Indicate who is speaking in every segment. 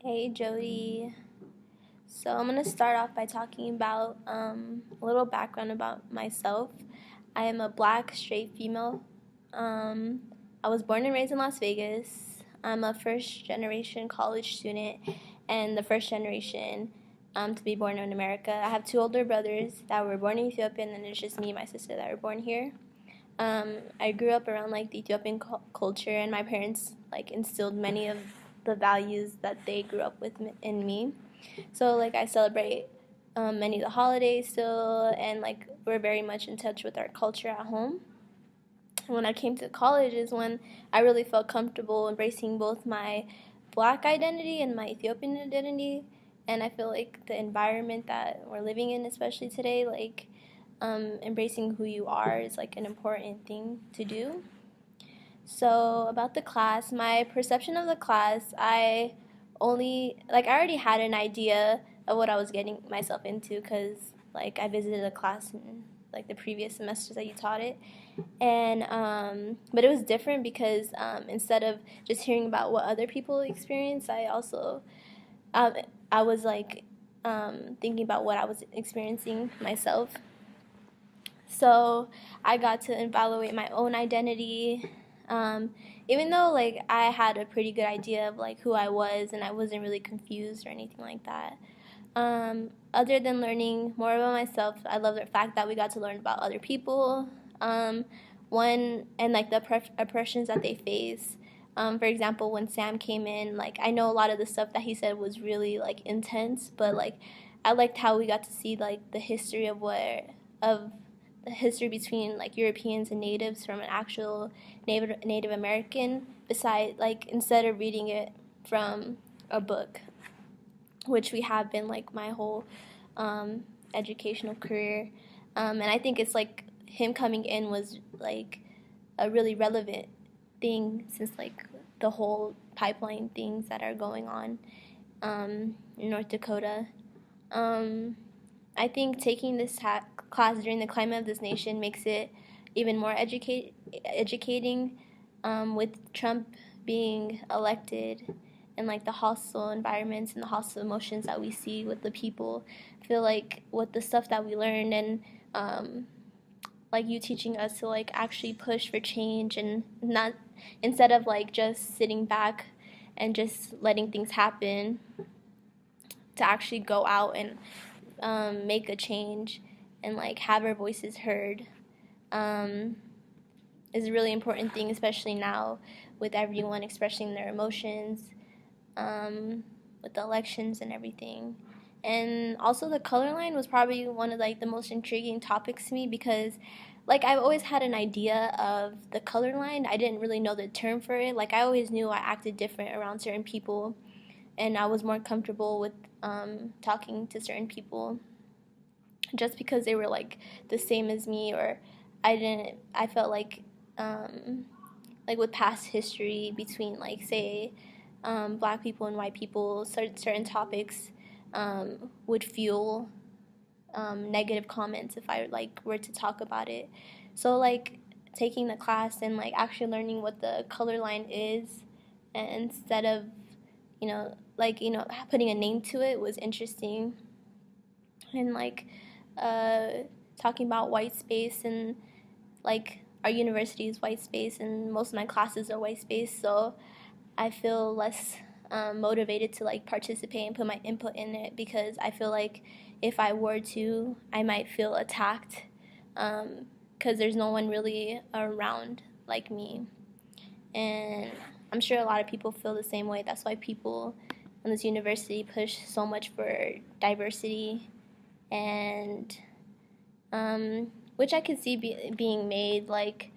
Speaker 1: Hey Jody. So I'm gonna start off by talking about a little background about myself. I am a black straight female. Um, I was born and raised in Las Vegas. I'm a first generation college student and the first generation to be born in America. I have two older brothers that were born in Ethiopia, and then it's just me and my sister that were born here. I grew up around like the Ethiopian culture, and my parents like instilled many of the values that they grew up with in me. So like I celebrate many of the holidays still, and like we're very much in touch with our culture at home. When I came to college is when I really felt comfortable embracing both my black identity and my Ethiopian identity. And I feel like the environment that we're living in, especially today, like embracing who you are is like an important thing to do. So about the class, my perception of the class, I already had an idea of what I was getting myself into because like I visited a class in like the previous semesters that you taught it, and but it was different because instead of just hearing about what other people experience, um, I was like thinking about what I was experiencing myself. So I got to evaluate my own identity. Even though like I had a pretty good idea of like who I was and I wasn't really confused or anything like that. Other than learning more about myself, I love the fact that we got to learn about other people. One and like the oppressions that they face. For example, when Sam came in, like I know a lot of the stuff that he said was really like intense, but like I liked how we got to see like the history of the history between like Europeans and natives from an actual Native American beside like instead of reading it from a book, which we have been like my whole um, educational career. And I think it's like him coming in was like a really relevant thing since like the whole pipeline things that are going on in North Dakota. Um, I think taking this class during the climate of this nation makes it even more educating with Trump being elected and like the hostile environments and the hostile emotions that we see with the people. I feel like with the stuff that we learned and like you teaching us to like actually push for change and not instead of like just sitting back and just letting things happen, to actually go out and make a change and like have our voices heard um, is a really important thing, especially now with everyone expressing their emotions with the elections and everything. And also the color line was probably one of like the most intriguing topics to me because like I've always had an idea of the color line. I didn't really know the term for it. Like I always knew I acted different around certain people and I was more comfortable with talking to certain people just because they were like the same as me, or I felt like with past history between like say black people and white people, certain topics would fuel negative comments if I like were to talk about it. So like taking the class and like actually learning what the color line is, and instead of putting a name to it was interesting. And like uh, talking about white space, and like our university is white space and most of my classes are white space, so I feel less motivated to like participate and put my input in it because I feel like if I were to, I might feel attacked because there's no one really around like me. And I'm sure a lot of people feel the same way. That's why people in this university push so much for diversity, and which I could see being made, like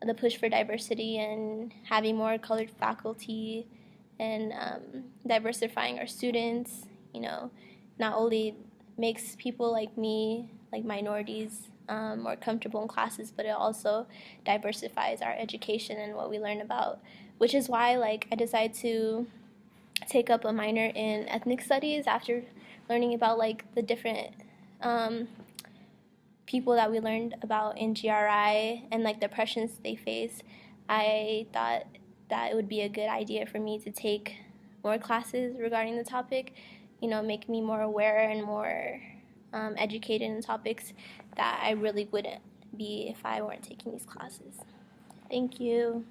Speaker 1: the push for diversity and having more colored faculty and diversifying our students, not only makes people like me, like minorities, more comfortable in classes, but it also diversifies our education and what we learn about, which is why like I decided to take up a minor in ethnic studies after learning about like the different people that we learned about in GRI and like the oppressions they face. I thought that it would be a good idea for me to take more classes regarding the topic, make me more aware and more educated in topics that I really wouldn't be if I weren't taking these classes. Thank you.